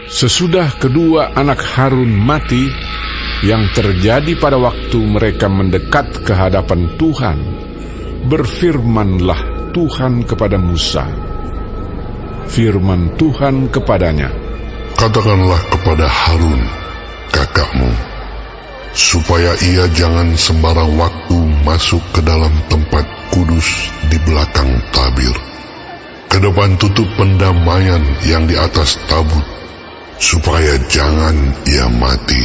Sesudah kedua anak Harun mati, yang terjadi pada waktu mereka mendekat ke hadapan Tuhan, berfirmanlah Tuhan kepada Musa. Firman Tuhan kepadanya, "Katakanlah kepada Harun, kakakmu, supaya ia jangan sembarang waktu masuk ke dalam tempat kudus di belakang tabir, ke depan tutup pendamaian yang di atas tabut, supaya jangan ia mati.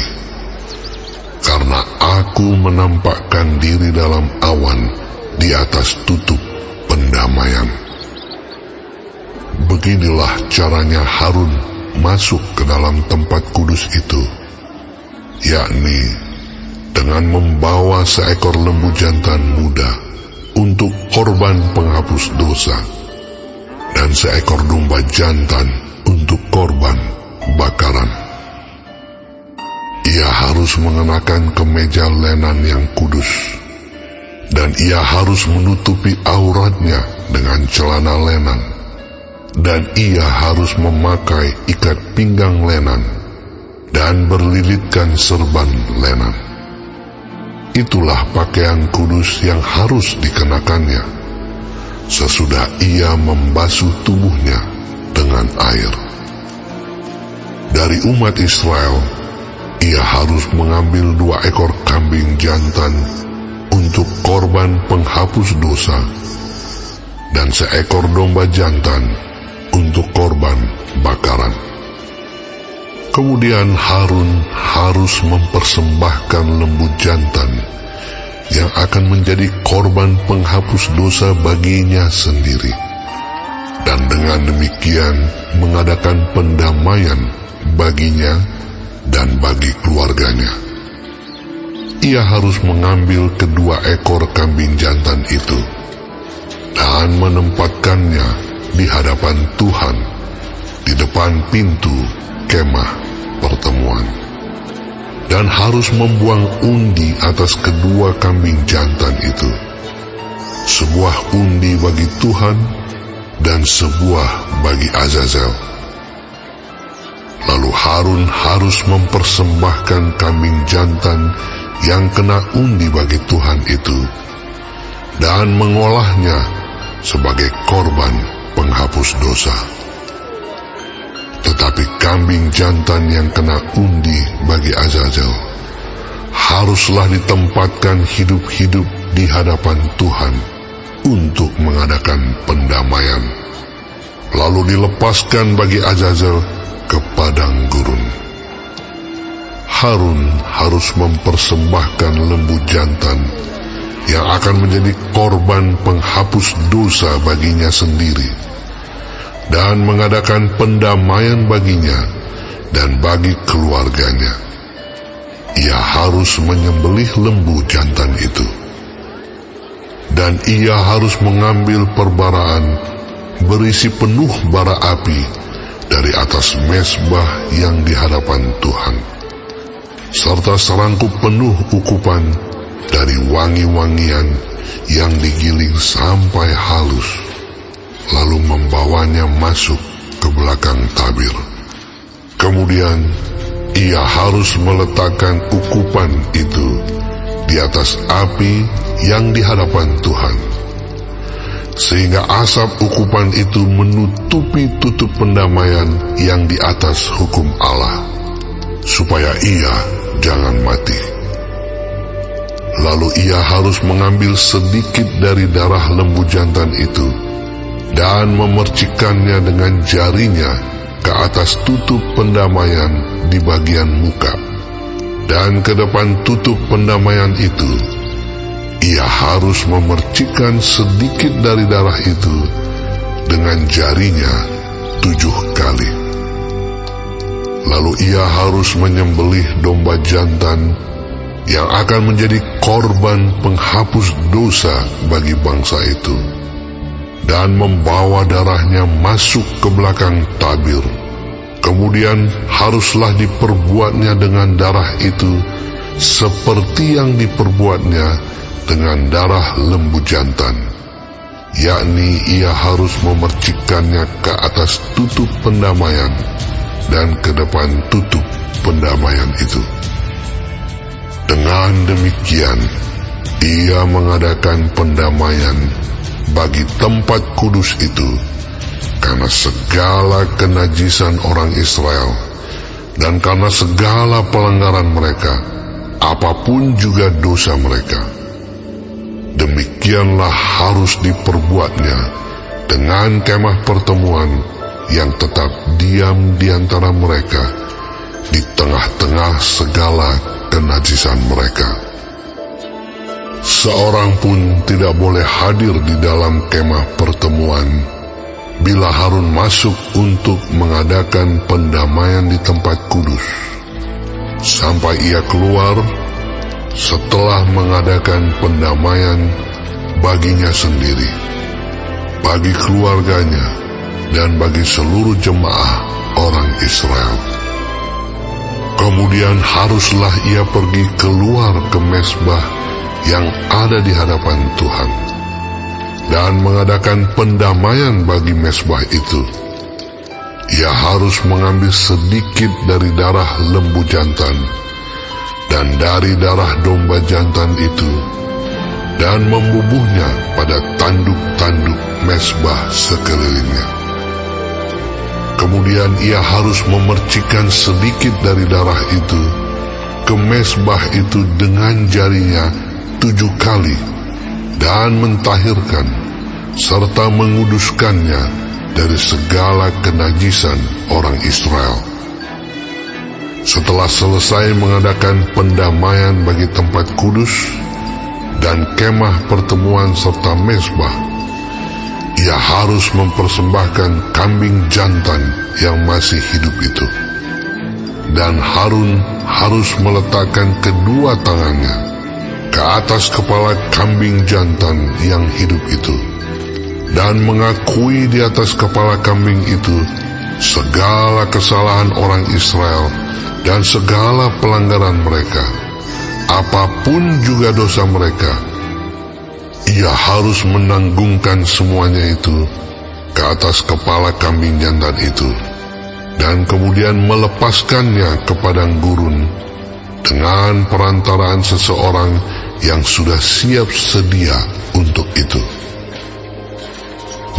Karena aku menampakkan diri dalam awan di atas tutup pendamaian." Beginilah caranya Harun masuk ke dalam tempat kudus itu, yakni dengan membawa seekor lembu jantan muda untuk korban penghapus dosa, dan seekor domba jantan untuk korban bakaran. Ia harus mengenakan kemeja lenan yang kudus, dan ia harus menutupi auratnya dengan celana lenan, dan ia harus memakai ikat pinggang lenan dan berlilitkan serban lenan. Itulah pakaian kudus yang harus dikenakannya sesudah ia membasuh tubuhnya dengan air. Dari umat Israel, ia harus mengambil 2 ekor kambing jantan untuk korban penghapus dosa, dan seekor domba jantan untuk korban bakaran. Kemudian Harun harus mempersembahkan lembu jantan yang akan menjadi korban penghapus dosa baginya sendiri, dan dengan demikian mengadakan pendamaian baginya dan bagi keluarganya. Ia harus mengambil kedua ekor kambing jantan itu dan menempatkannya di hadapan Tuhan di depan pintu kemah pertemuan, dan harus membuang undi atas kedua kambing jantan itu, sebuah undi bagi Tuhan dan sebuah bagi Azazel. Lalu Harun harus mempersembahkan kambing jantan yang kena undi bagi Tuhan itu, dan mengolahnya sebagai korban penghapus dosa. Tetapi kambing jantan yang kena undi bagi Azazel haruslah ditempatkan hidup-hidup di hadapan Tuhan untuk mengadakan pendamaian, lalu dilepaskan bagi Azazel ke padang gurun. Harun harus mempersembahkan lembu jantan yang akan menjadi korban penghapus dosa baginya sendiri, dan mengadakan pendamaian baginya dan bagi keluarganya. Ia harus menyembelih lembu jantan itu, dan ia harus mengambil perbaraan berisi penuh bara api dari atas mezbah yang di hadapan Tuhan, serta serangkup penuh ukupan dari wangi-wangian yang digiling sampai halus, lalu membawanya masuk ke belakang tabir. Kemudian ia harus meletakkan ukupan itu di atas api yang di hadapan Tuhan, sehingga asap ukupan itu menutupi tutup pendamaian yang di atas hukum Allah, supaya ia jangan mati. Lalu ia harus mengambil sedikit dari darah lembu jantan itu dan memercikkannya dengan jarinya ke atas tutup pendamaian di bagian muka, dan ke depan tutup pendamaian itu ia harus memercikkan sedikit dari darah itu dengan jarinya 7 kali. Lalu ia harus menyembelih domba jantan yang akan menjadi korban penghapus dosa bagi bangsa itu, dan membawa darahnya masuk ke belakang tabir. Kemudian haruslah diperbuatnya dengan darah itu seperti yang diperbuatnya dengan darah lembu jantan, yakni ia harus memercikkannya ke atas tutup pendamaian dan ke depan tutup pendamaian itu. Dengan demikian, ia mengadakan pendamaian bagi tempat kudus itu karena segala kenajisan orang Israel dan karena segala pelanggaran mereka, apapun juga dosa mereka. Demikianlah harus diperbuatnya dengan kemah pertemuan yang tetap diam di antara mereka di tengah-tengah segala kenajisan mereka. Seorang pun tidak boleh hadir di dalam kemah pertemuan bila Harun masuk untuk mengadakan pendamaian di tempat kudus, sampai ia keluar setelah mengadakan pendamaian baginya sendiri, bagi keluarganya, dan bagi seluruh jemaah orang Israel. Kemudian haruslah ia pergi keluar ke mezbah yang ada di hadapan Tuhan dan mengadakan pendamaian bagi mezbah itu. Ia harus mengambil sedikit dari darah lembu jantan dan dari darah domba jantan itu dan membubuhnya pada tanduk-tanduk mezbah sekelilingnya. Kemudian ia harus memercikkan sedikit dari darah itu ke mezbah itu dengan jarinya 7 kali dan mentahirkan serta menguduskannya dari segala kenajisan orang Israel. Setelah selesai mengadakan pendamaian bagi tempat kudus dan kemah pertemuan serta mezbah, ia harus mempersembahkan kambing jantan yang masih hidup itu. Dan Harun harus meletakkan kedua tangannya ke atas kepala kambing jantan yang hidup itu, dan mengakui di atas kepala kambing itu segala kesalahan orang Israel dan segala pelanggaran mereka, apapun juga dosa mereka. Ia harus menanggungkan semuanya itu ke atas kepala kambing jantan itu, dan kemudian melepaskannya ke padang gurun dengan perantaraan seseorang yang sudah siap sedia untuk itu.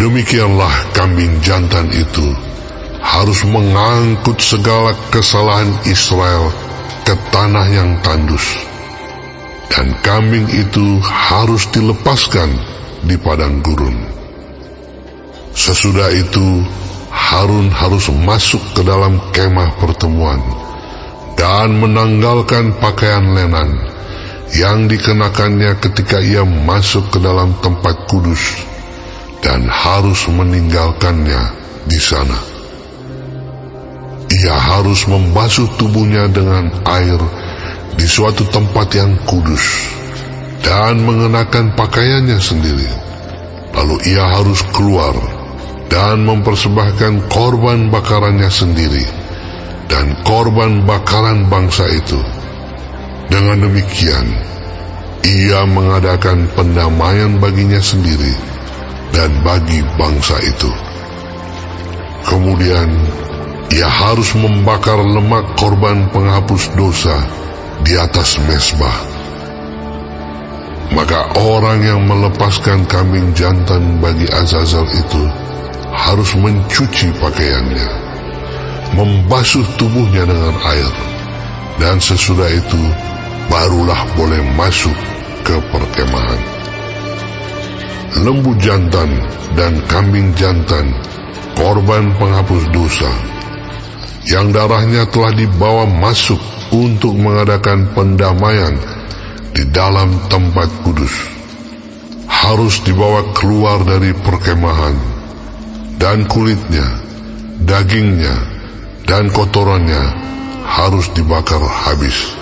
Demikianlah kambing jantan itu harus mengangkut segala kesalahan Israel ke tanah yang tandus, dan kambing itu harus dilepaskan di padang gurun. Sesudah itu Harun harus masuk ke dalam kemah pertemuan dan menanggalkan pakaian lenan yang dikenakannya ketika ia masuk ke dalam tempat kudus, dan harus meninggalkannya di sana. Ia harus membasuh tubuhnya dengan air di suatu tempat yang kudus dan mengenakan pakaiannya sendiri. Lalu ia harus keluar dan mempersembahkan korban bakarannya sendiri dan korban bakaran bangsa itu. Dengan demikian, ia mengadakan pendamaian baginya sendiri dan bagi bangsa itu. Kemudian ia harus membakar lemak korban penghapus dosa di atas mezbah. Maka orang yang melepaskan kambing jantan bagi Azazel itu harus mencuci pakaiannya, membasuh tubuhnya dengan air, dan sesudah itu barulah boleh masuk ke perkemahan. Lembu jantan dan kambing jantan korban penghapus dosa yang darahnya telah dibawa masuk untuk mengadakan pendamaian di dalam tempat kudus harus dibawa keluar dari perkemahan, dan kulitnya, dagingnya, dan kotorannya harus dibakar habis.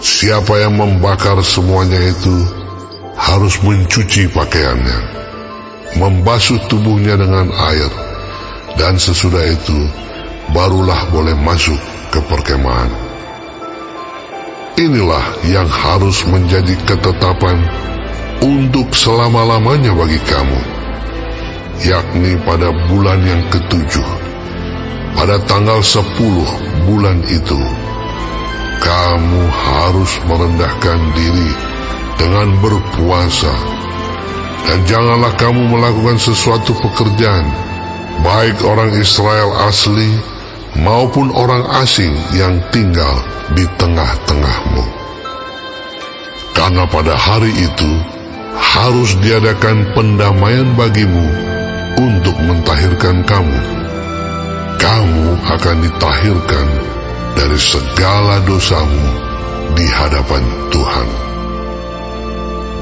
Siapa yang membakar semuanya itu harus mencuci pakaiannya, membasuh tubuhnya dengan air, dan sesudah itu barulah boleh masuk ke perkemahan. Inilah yang harus menjadi ketetapan untuk selama-lamanya bagi kamu, yakni pada bulan yang ke-7, pada tanggal 10 bulan itu, kamu harus merendahkan diri dengan berpuasa. Dan janganlah kamu melakukan sesuatu pekerjaan, baik orang Israel asli maupun orang asing yang tinggal di tengah-tengahmu. Karena pada hari itu harus diadakan pendamaian bagimu untuk mentahirkan kamu. Kamu akan ditahirkan dari segala dosamu di hadapan Tuhan.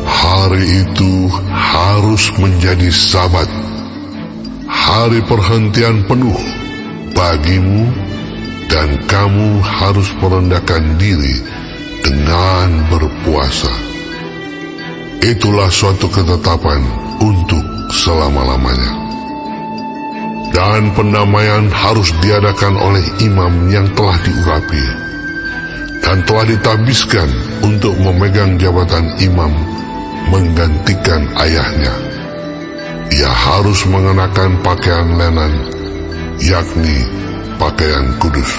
Hari itu harus menjadi Sabat, hari perhentian penuh bagimu, dan kamu harus merendahkan diri dengan berpuasa. Itulah suatu ketetapan untuk selama-lamanya. Dan pendamaian harus diadakan oleh imam yang telah diurapi dan telah ditabiskan untuk memegang jabatan imam menggantikan ayahnya. Ia harus mengenakan pakaian lenan, yakni pakaian kudus.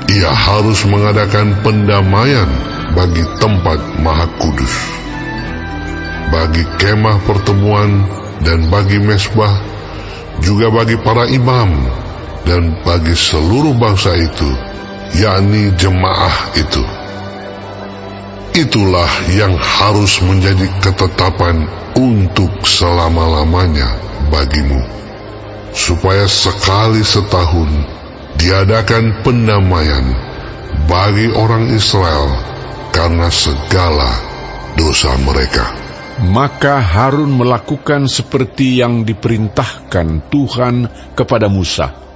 Ia harus mengadakan pendamaian bagi tempat maha kudus, bagi kemah pertemuan dan bagi mesbah, juga bagi para imam dan bagi seluruh bangsa itu, yakni jemaah itu. Itulah yang harus menjadi ketetapan untuk selama-lamanya bagimu, supaya sekali setahun diadakan pendamaian bagi orang Israel karena segala dosa mereka. Maka Harun melakukan seperti yang diperintahkan Tuhan kepada Musa.